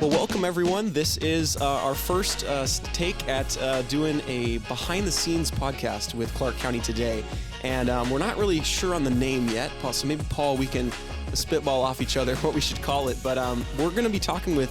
Well, welcome everyone. This is our first take at doing a behind-the-scenes podcast with Clark County today, and we're not really sure on the name yet. So maybe Paul, we can spitball off each other what we should call it. But we're going to be talking with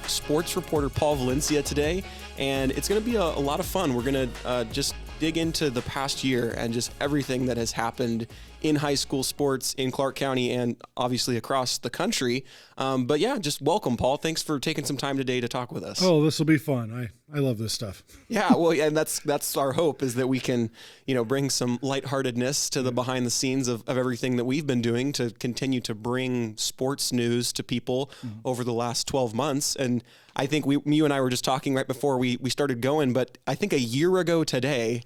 sports reporter Paul Valencia today, and it's going to be a lot of fun. We're going to just dig into the past year and just everything that has happened in high school sports in Clark County and obviously across the country. But yeah, just welcome, Paul. Thanks for taking some time today to talk with us. Oh, this will be fun. I love this stuff. Yeah, well, and that's our hope, is that we can, bring some lightheartedness to the behind the scenes of everything that we've been doing to continue to bring sports news to people over the last 12 months. And I think you and I were just talking right before we started going, but I think a year ago today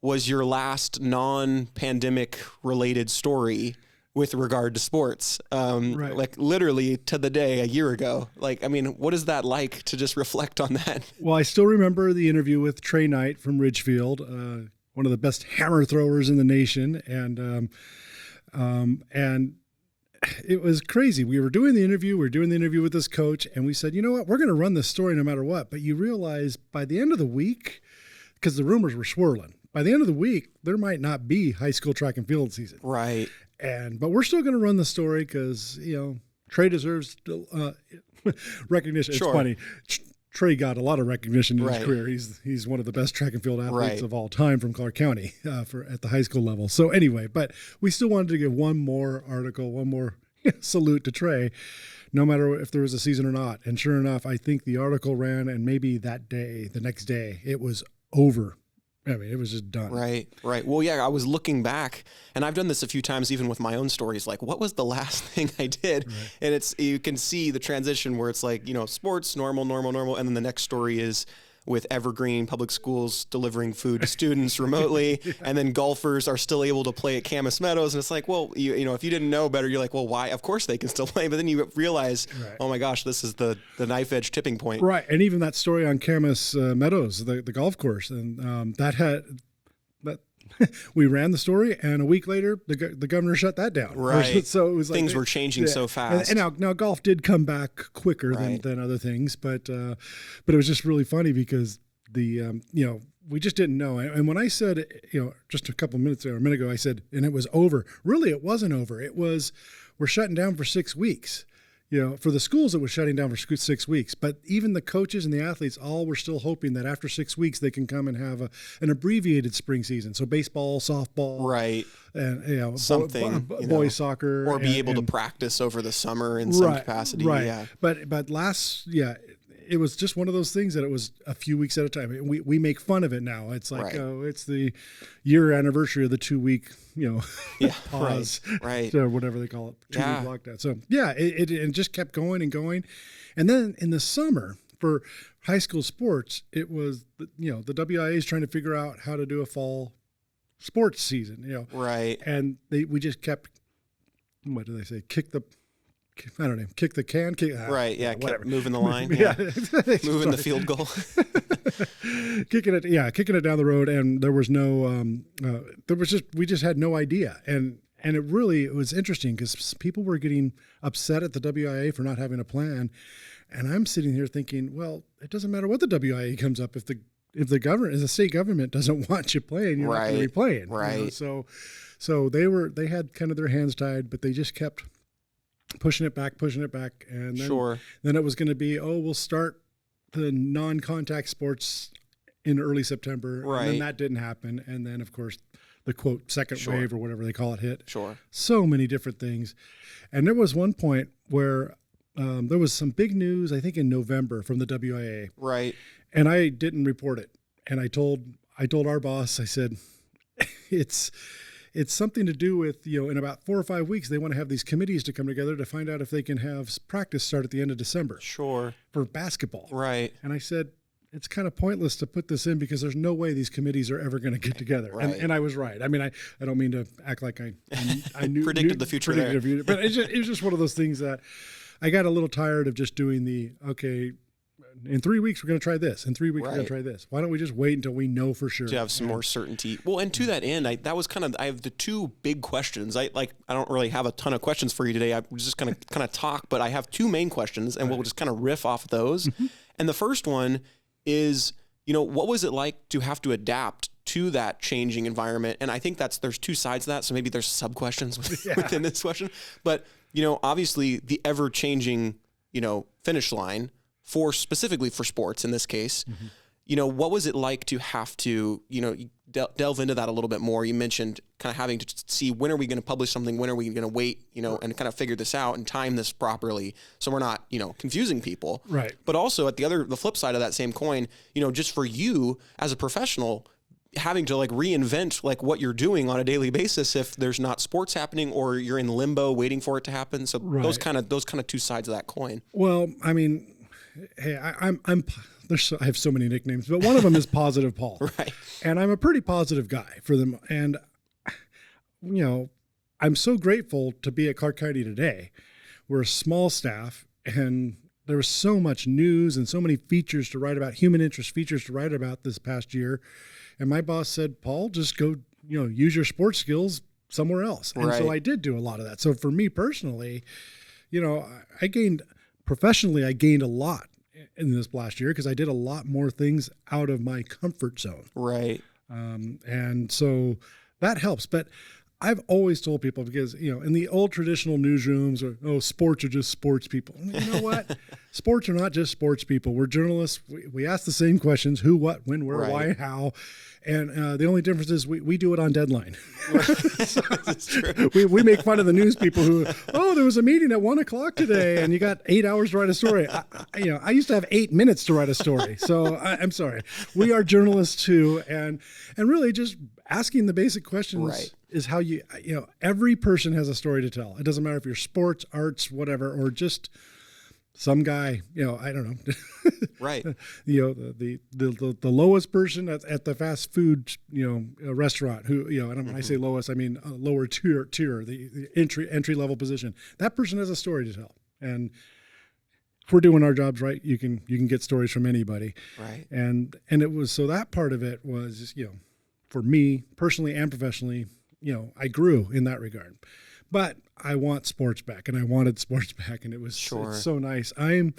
was your last non-pandemic related story with regard to sports. Right. Like literally to the day a year ago. What is that like to just reflect on that? Well, I still remember the interview with Trey Knight from Ridgefield, one of the best hammer throwers in the nation. And it was crazy. We were doing the interview with this coach, and we said, you know what, we're going to run this story no matter what. But you realize by the end of the week, because the rumors were swirling, by the end of the week, there might not be high school track and field season. Right. But we're still going to run the story because, Trey deserves recognition. Sure. It's funny. Trey got a lot of recognition in his Right. career. He's one of the best track and field athletes Right. of all time from Clark County at the high school level. So anyway, but we still wanted to give one more article, one more salute to Trey, no matter if there was a season or not. And sure enough, I think the article ran, and maybe that day, the next day, it was over. It was just done. Right. Well, yeah, I was looking back, and I've done this a few times even with my own stories, like what was the last thing I did? Right. And you can see the transition where it's like, sports, normal. And then the next story is with Evergreen Public Schools delivering food to students remotely. Yeah. And then golfers are still able to play at Camas Meadows. And it's like, well, if you didn't know better, you're like, well, why? Of course they can still play. But then you realize, right. Oh my gosh, this is the knife edge tipping point. Right. And even that story on Camas Meadows, the golf course, and we ran the story, and a week later, the governor shut that down. Right. So it was like things were changing so fast. And now golf did come back quicker right. than other things, but it was just really funny because we just didn't know. And when I said, just a couple of minutes or a minute ago, I said, and it was over. Really, it wasn't over. It was, we're shutting down for 6 weeks. For the schools, it was shutting down for 6 weeks. But even the coaches and the athletes all were still hoping that after 6 weeks, they can come and have an abbreviated spring season. So baseball, softball. Right. And, something. Boys soccer. Or be able to practice over the summer in some capacity. Right. Yeah. But it was just one of those things that it was a few weeks at a time. We make fun of it now. It's like, right. It's the year anniversary of the 2 week, pause, right. or whatever they call it, 2 week lockdown. So it just kept going and going. And then in the summer for high school sports, it was, the WIA is trying to figure out how to do a fall sports season, Right. And we just kept, what do they say? Kick the can. Right, yeah, kept moving the line. Yeah. Moving the field goal. kicking it down the road, and there was no, we just had no idea. And it was interesting because people were getting upset at the WIA for not having a plan. And I'm sitting here thinking, well, it doesn't matter what the WIA comes up if the state government doesn't want you playing, you're not going to be playing. Right. So they had kind of their hands tied, but they just kept pushing it back, and then it was going to be, we'll start the non-contact sports in early September, right? And then that didn't happen, and then of course the quote second wave or whatever they call it hit. Sure. So many different things, and there was one point where there was some big news, I think in November from the WIA, right? And I didn't report it, and I told our boss, I said, It's something to do with, in about 4 or 5 weeks, they want to have these committees to come together to find out if they can have practice start at the end of December. Sure. For basketball. Right. And I said, it's kind of pointless to put this in because there's no way these committees are ever going to get together. Right. And I was right. I mean, I don't mean to act like I knew. Predicted the future but it was just one of those things that I got a little tired of just doing in 3 weeks, we're going to try this. In 3 weeks, we're going Right. to try this. Why don't we just wait until we know for sure? To have some more certainty. Well, and to that end, I have the two big questions. I don't really have a ton of questions for you today. I'm just going to kind of talk, but I have two main questions, and we'll just kind of riff off those. And the first one is, what was it like to have to adapt to that changing environment? And I think there's two sides to that. So maybe there's sub questions within this question, but obviously the ever changing, finish line specifically for sports in this case, what was it like to have to, delve into that a little bit more? You mentioned kind of having to see, when are we going to publish something? When are we going to wait, and kind of figure this out and time this properly so we're not, confusing people. Right. But also the flip side of that same coin, just for you as a professional, having to reinvent what you're doing on a daily basis if there's not sports happening or you're in limbo waiting for it to happen. So those kind of two sides of that coin. Well, I mean, hey, I have so many nicknames, but one of them is Positive Paul. Right. And I'm a pretty positive guy for them. And, I'm so grateful to be at Clark County today. We're a small staff, and there was so much news and so many features to write about, human interest features to write about this past year. And my boss said, Paul, just go, use your sports skills somewhere else. And so I did do a lot of that. So for me personally, I gained a lot in this last year because I did a lot more things out of my comfort zone. Right. And so that helps. But I've always told people, because, in the old traditional newsrooms, sports are just sports people. You know what? Sports are not just sports people. We're journalists. We ask the same questions: who, what, when, where, why, how. And the only difference is we do it on deadline. That's true. we make fun of the news people who, there was a meeting at 1:00 today and you got 8 hours to write a story. I used to have 8 minutes to write a story. So I'm sorry. We are journalists too. And really just asking the basic questions is how every person has a story to tell. It doesn't matter if you're sports, arts, whatever, or just some guy, I don't know. Right. The lowest person at the fast food, restaurant who, and when I say lowest, I mean lower tier, the entry level position. That person has a story to tell. And if we're doing our jobs right, you can get stories from anybody. Right. And it was, so that part of it was, for me personally and professionally, I grew in that regard. But I want sports back, and I wanted sports back, and it's so nice. I'm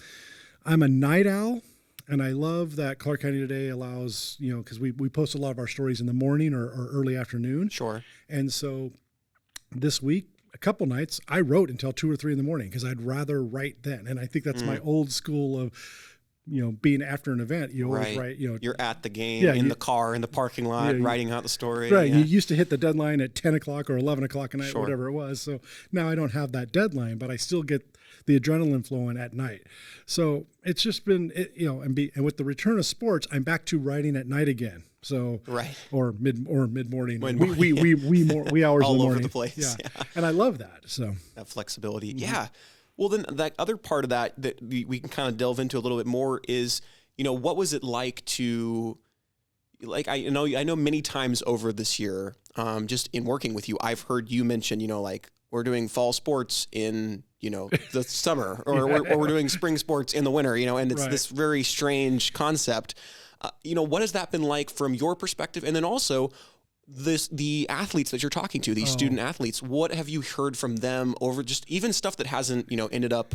a night owl, and I love that Clark County Today allows, because we post a lot of our stories in the morning or early afternoon. Sure. And so this week, a couple nights, I wrote until 2 or 3 in the morning because I'd rather write then. And I think that's my old school of, being after an event, you always write, you're at the game, in the car, in the parking lot, writing out the story. Right. Yeah. You used to hit the deadline at 10 o'clock or 11 o'clock at night, whatever it was. So now I don't have that deadline, but I still get the adrenaline flowing at night. So it's just been, and with the return of sports, I'm back to writing at night again. So, or mid morning, we hours all in the morning. All over the place. Yeah. And I love that. So that flexibility. Yeah. Well, then that other part of that we can kind of delve into a little bit more is, what was it like to, I know many times over this year, just in working with you, I've heard you mention, we're doing fall sports in, the summer, or we're doing spring sports in the winter, and it's this very strange concept. What has that been like from your perspective? And then also the athletes that you're talking to, these student athletes, what have you heard from them over just even stuff that hasn't, ended up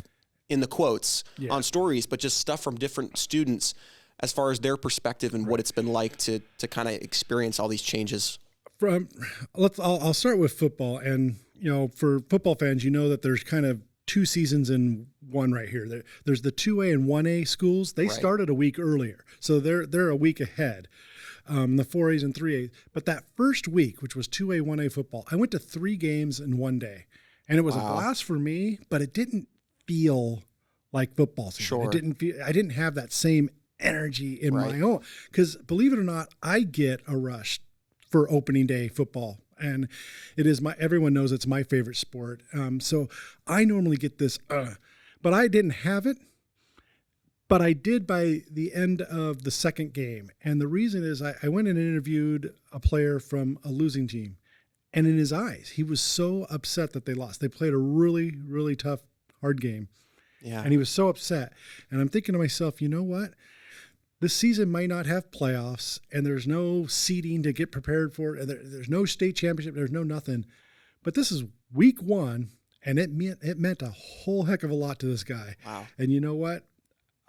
in the quotes on stories, but just stuff from different students as far as their perspective and what it's been like to kind of experience all these changes? I'll start with football. And, for football fans, that there's kind of 2 seasons in one right here. There's the 2A and 1A schools. They started a week earlier. So they're a week ahead. The 4As and 3As. But that first week, which was 2A, 1A football, I went to 3 games in one day. And it was a blast for me, but it didn't feel like football season. Sure. I didn't have that same energy in my own. Because believe it or not, I get a rush for opening day football. And it is everyone knows it's my favorite sport. So I normally get this, but I didn't have it. But I did by the end of the second game. And the reason is I went and interviewed a player from a losing team. And in his eyes, he was so upset that they lost. They played a really, really tough, hard game. Yeah. And he was so upset. And I'm thinking to myself, you know what? This season might not have playoffs, and there's no seeding to get prepared for it. There's no state championship. There's no nothing. But this is week 1, and it meant a whole heck of a lot to this guy. Wow. And you know what?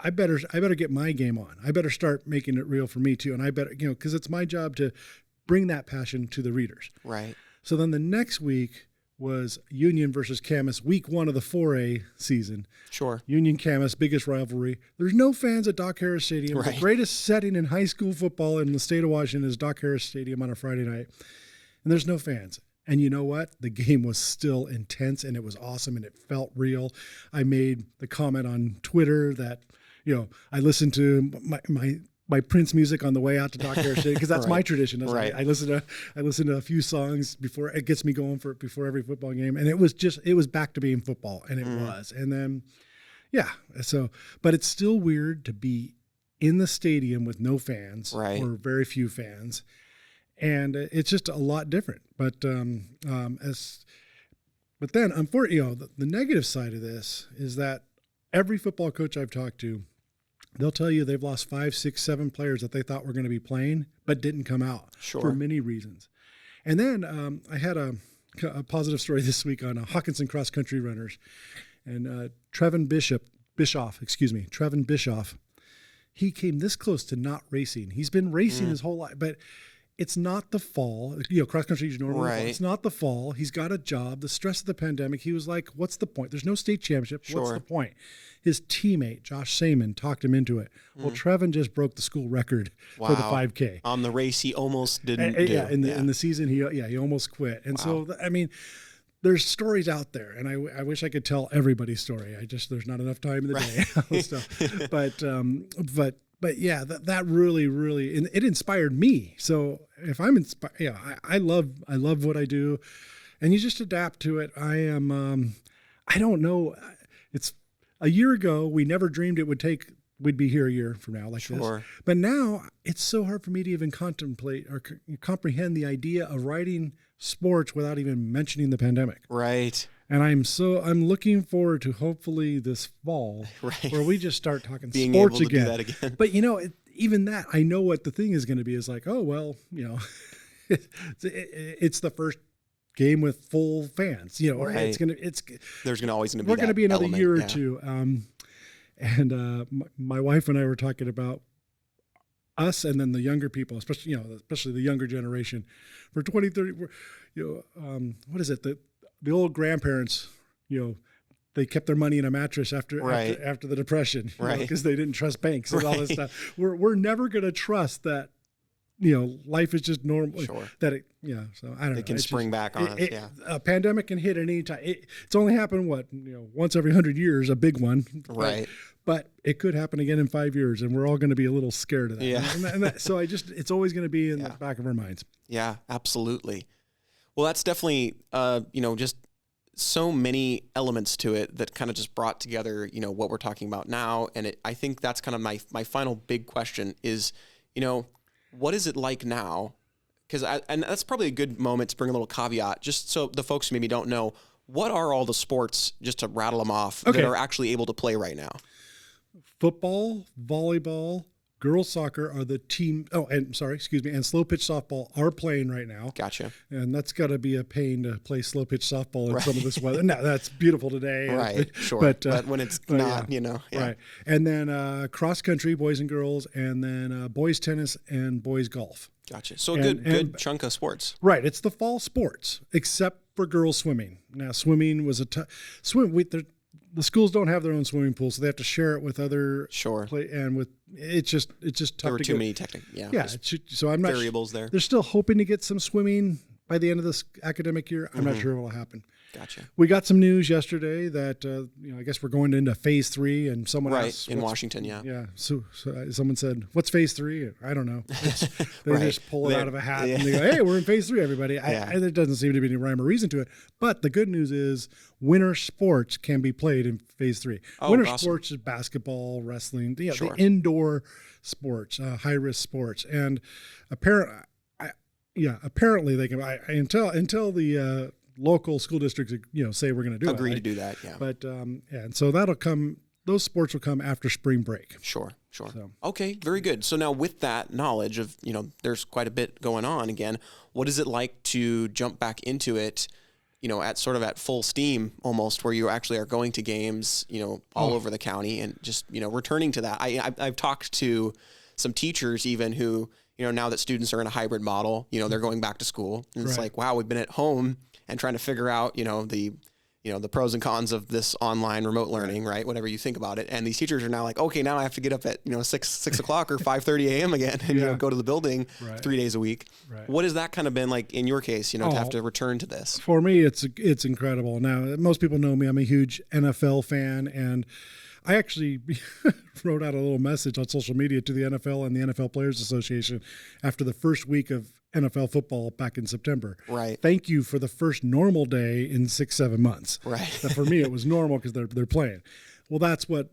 I better get my game on. I better start making it real for me too. And I better, because it's my job to bring that passion to the readers. Right. So then the next week was Union versus Camas, week 1 of the 4A season. Sure. Union Camas, biggest rivalry. There's no fans at Doc Harris Stadium. Right. The greatest setting in high school football in the state of Washington is Doc Harris Stadium on a Friday night. And there's no fans. And you know what? The game was still intense, and it was awesome, and it felt real. I made the comment on Twitter that, I listened to my Prince music on the way out to Doc Harris Stadium, because that's Right. my tradition. Right. I listen to a few songs before it gets me going before every football game, and it was back to being football, and it was. And then, but it's still weird to be in the stadium with no fans, Right. or very few fans, and it's just a lot different. But then, unfortunately, the negative side of this is that every football coach I've talked to, they'll tell you they've lost 5, 6, 7 players that they thought were going to be playing, but didn't come out for many reasons. And then I had a positive story this week on Hockinson cross country runners, and Trevin Bischoff. He came this close to not racing. He's been racing his whole life, but it's not the fall. Cross country is normally the fall. It's not the fall. He's got a job. The stress of the pandemic. He was like, "What's the point? There's no state championship. Sure. What's the point?" His teammate Josh Saman talked him into it. Well, Trevin just broke the school record for the 5K on the race. He almost didn't. In the season, he almost quit. And so there's stories out there, and I wish I could tell everybody's story. There's not enough time in the day. Stuff. But yeah, that really, it inspired me. So if I'm inspired, I love what I do, and you just adapt to it. I don't know. It's a year ago, we never dreamed we'd be here a year from now like this. But now it's so hard for me to even contemplate or comprehend the idea of writing sports without even mentioning the pandemic. Right. And I'm looking forward to hopefully this fall, where we just start talking Being sports able to again. do that again. But even that, I know what the thing is going to be. Is like, oh well, it's the first game with full fans. Or Right. There's always going to be. We're going to be another element, year or two. And my wife and I were talking about us, and then the younger people, especially the younger generation, for 20, 30. What is it? The old grandparents, they kept their money in a mattress after the Depression, because they didn't trust banks and all this stuff. We're never going to trust that, life is just normal. Sure. That so I don't know. They can spring back on us. A pandemic can hit at any time. It's only happened once every 100 years, a big one. Right. But it could happen again in 5 years, and we're all going to be a little scared of that. Yeah. So it's always going to be in the back of our minds. Yeah, absolutely. Well, that's definitely, just so many elements to it that kind of just brought together, what we're talking about now. And I think that's kind of my final big question is, what is it like now? And that's probably a good moment to bring a little caveat, just so the folks who maybe don't know, what are all the sports, just to rattle them off, that are actually able to play right now? Football, volleyball, girls soccer are the team. Oh, and and slow pitch softball are playing right now. Gotcha. And that's got to be a pain to play slow pitch softball in some of this weather. No, that's beautiful today. Right. Sure. But when it's not, Right. And then cross country, boys and girls, and then boys tennis and boys golf. Gotcha. So a good chunk of sports. Right. It's the fall sports, except for girls swimming. Now, swimming was the schools don't have their own swimming pool, so they have to share it with other it's just tough. There were too many technical so I'm not variables there. They're still hoping to get some swimming by the end of this academic year. I'm not sure what will happen. Gotcha. We got some news yesterday that I guess we're going into phase 3, and someone asked, in Washington, So someone said, "What's phase 3?" I don't know. They just pull it out of a hat and they go, "Hey, we're in phase 3, everybody." And there doesn't seem to be any rhyme or reason to it. But the good news is, winter sports can be played in phase 3. Winter sports is basketball, wrestling, the indoor sports, high risk sports, and apparently they can. Until the local school districts, say we're going to do agree it. to do that. Yeah. But and so that'll come. Those sports will come after spring break. Sure. So. Okay, very good. So now with that knowledge of, there's quite a bit going on again, what is it like to jump back into it, at full steam almost, where you actually are going to games, all over the county and just, returning to that? I've talked to some teachers even who, now that students are in a hybrid model, they're going back to school, and it's like, wow, we've been at home and trying to figure out, the pros and cons of this online remote learning, right? Whatever you think about it. And these teachers are now like, okay, now I have to get up at, 6 o'clock or 5:30 a.m. again and, go to the building 3 days a week. Right. What has that kind of been like in your case, to have to return to this? For me, it's incredible. Now, most people know me. I'm a huge NFL fan, and I actually wrote out a little message on social media to the NFL and the NFL Players Association after the first week of NFL football back in September. Right. Thank you for the first normal day in 6-7 months. Right. For me, it was normal because they're playing. Well, that's what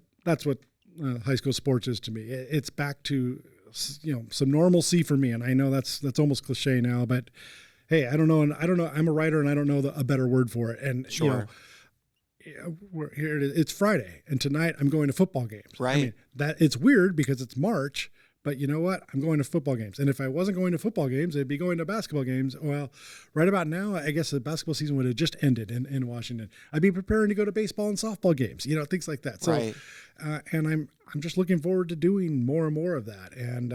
high school sports is to me. It's back to some normalcy for me, and I know that's almost cliche now, but hey, I don't know. I'm a writer, and I don't know a better word for it. And sure. Here it is. It's Friday, and tonight I'm going to football games. Right. I mean, that it's weird because it's March, but you know what? I'm going to football games. And if I wasn't going to football games, I'd be going to basketball games. Well, right about now, I guess the basketball season would have just ended in Washington. I'd be preparing to go to baseball and softball games, things like that. So, right. And I'm just looking forward to doing more and more of that. And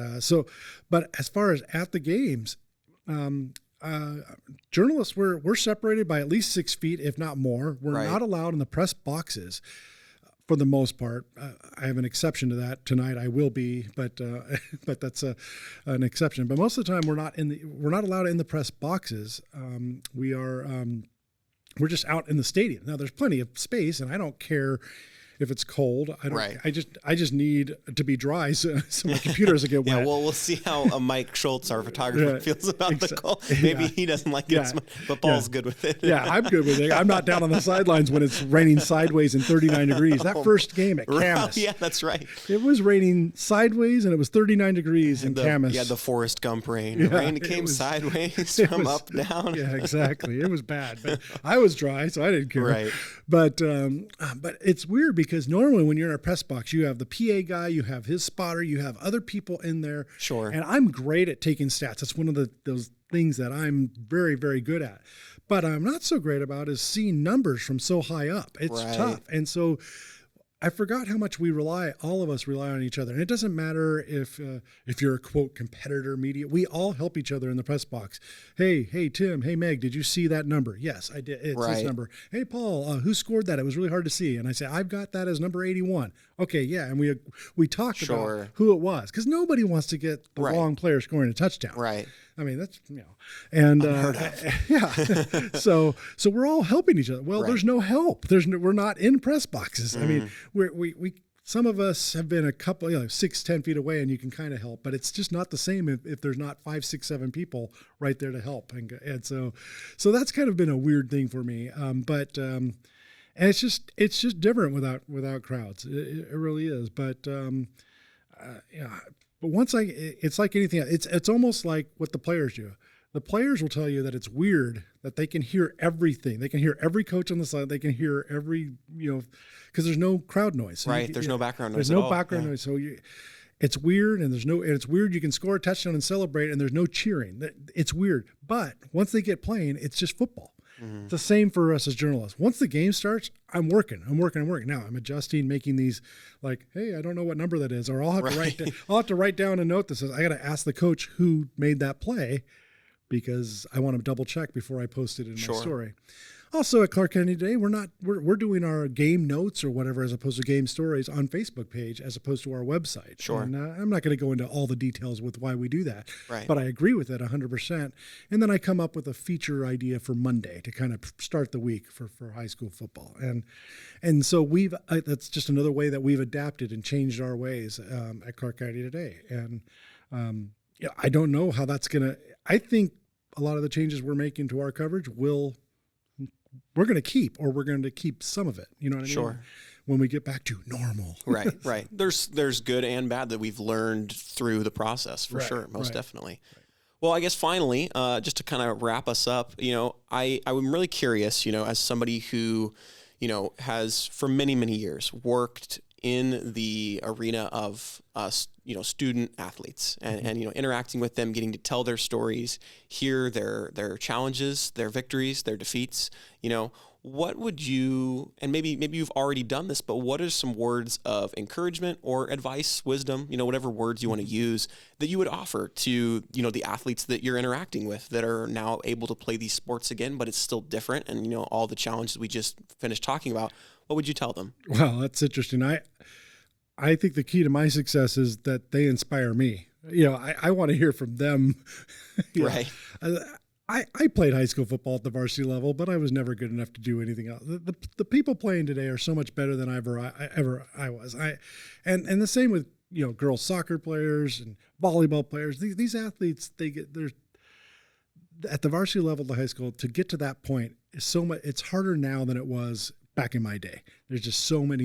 but as far as at the games, journalists, we're separated by at least 6 feet, if not more. We're not allowed in the press boxes for the most part. I have an exception to that tonight. I will be, but that's an exception. But most of the time, we're not allowed in the press boxes. We're just out in the stadium. Now, there's plenty of space, and I don't care if it's cold. I just need to be dry so my computer doesn't get wet. Yeah, well, we'll see how Mike Schultz, our photographer, feels about the cold. Maybe he doesn't like it as much, but Paul's good with it. Yeah, I'm good with it. I'm not down on the sidelines when it's raining sideways and 39 degrees. That first game at Camas. Yeah, that's right. It was raining sideways and it was 39 degrees in Camas. Yeah, the Forrest Gump rain. Yeah, rain came sideways from up down. Yeah, exactly. It was bad, but I was dry, so I didn't care. Right. But it's weird because normally when you're in a press box, you have the PA guy, you have his spotter, you have other people in there. Sure. And I'm great at taking stats. That's one of those things that I'm very, very good at. But I'm not so great about is seeing numbers from so high up. It's tough. And so I forgot how much all of us rely on each other. And it doesn't matter if you're a, quote, competitor media. We all help each other in the press box. Hey, Tim, hey, Meg, did you see that number? Yes, I did. It's this number. Hey, Paul, who scored that? It was really hard to see. And I say, I've got that as number 81. Okay, yeah. And we talked about who it was because nobody wants to get the wrong player scoring a touchdown. Right. I mean, that's, and yeah. So we're all helping each other. Well, there's no help. We're not in press boxes. I mean, we some of us have been a couple, 6-10 feet away and you can kind of help, but it's just not the same if there's not 5, 6, 7 people right there to help. And so that's kind of been a weird thing for me. And it's just different without crowds. It really is. But, But it's like anything else. It's almost like what the players do. The players will tell you that it's weird that they can hear everything. They can hear every coach on the side. They can hear every, because there's no crowd noise. So there's no background noise. There's no background noise. So it's weird, and it's weird. You can score a touchdown and celebrate, and there's no cheering. It's weird. But once they get playing, it's just football. Mm-hmm. It's the same for us as journalists. Once the game starts, I'm working. Now I'm adjusting, making these like, hey, I don't know what number that is, or I'll have to write down a note that says I got to ask the coach who made that play because I want to double check before I post it in my story. Also at Clark County Today, we're doing our game notes or whatever as opposed to game stories on Facebook page as opposed to our website. Sure. And I'm not going to go into all the details with why we do that, right. But I agree with it 100%. And then I come up with a feature idea for Monday to kind of start the week for high school football. And so that's just another way that we've adapted and changed our ways at Clark County Today. And I don't know how that's going to, I think a lot of the changes we're making to our coverage we're going to keep some of it. You know what I mean? Sure. When we get back to normal. Right. There's good and bad that we've learned through the process for sure. Most definitely. Right. Well, I guess finally, just to kind of wrap us up, I'm really curious, as somebody who, has for many, many years worked in the arena of, student athletes and interacting with them, getting to tell their stories, hear their challenges, their victories, their defeats, what would you, and maybe you've already done this, but what are some words of encouragement or advice, wisdom, whatever words you want to use that you would offer to, the athletes that you're interacting with that are now able to play these sports again, but it's still different. And, all the challenges we just finished talking about, what would you tell them? Well, that's interesting. I think the key to my success is that they inspire me. I want to hear from them. Right. I played high school football at the varsity level, but I was never good enough to do anything else. The people playing today are so much better than I was. And the same with girls soccer players and volleyball players. These athletes, they're at the varsity level of the high school. To get to that point is so much. It's harder now than it was back in my day. There's just so much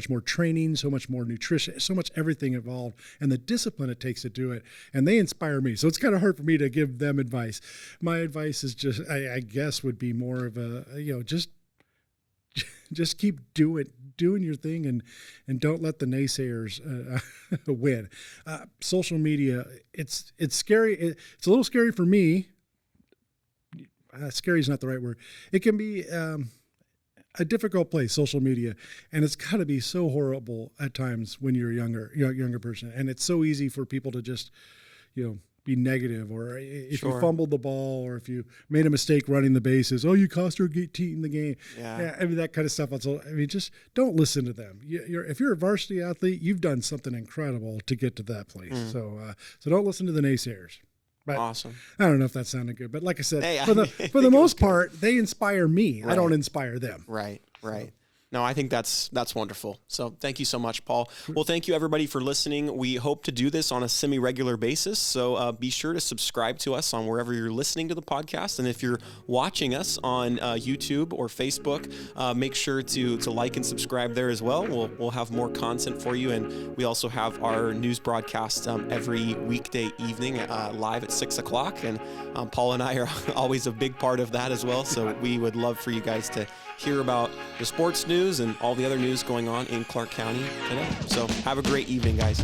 more training, so much more nutrition, so much everything involved, and the discipline it takes to do it. And they inspire me. So it's kind of hard for me to give them advice. My advice is just, I guess, would be more of a, just keep doing your thing and don't let the naysayers win. Social media, it's scary. It's a little scary for me. Scary is not the right word. It can be, a difficult place, social media, and it's got to be so horrible at times when you're a younger person, and it's so easy for people to just, be negative, or if you fumbled the ball, or if you made a mistake running the bases, you cost your team the game, that kind of stuff. Just don't listen to them. If you're a varsity athlete, you've done something incredible to get to that place. So don't listen to the naysayers. But awesome. I don't know if that sounded good, but like I said, for the most part, they inspire me. Right. I don't inspire them. Right. No, I think that's wonderful. So thank you so much, Paul. Well, thank you everybody for listening. We hope to do this on a semi-regular basis. So be sure to subscribe to us on wherever you're listening to the podcast. And if you're watching us on YouTube or Facebook, make sure to like and subscribe there as well. We'll have more content for you. And we also have our news broadcast every weekday evening live at 6 o'clock. And Paul and I are always a big part of that as well. So we would love for you guys to hear about the sports news and all the other news going on in Clark County today. So have a great evening, guys.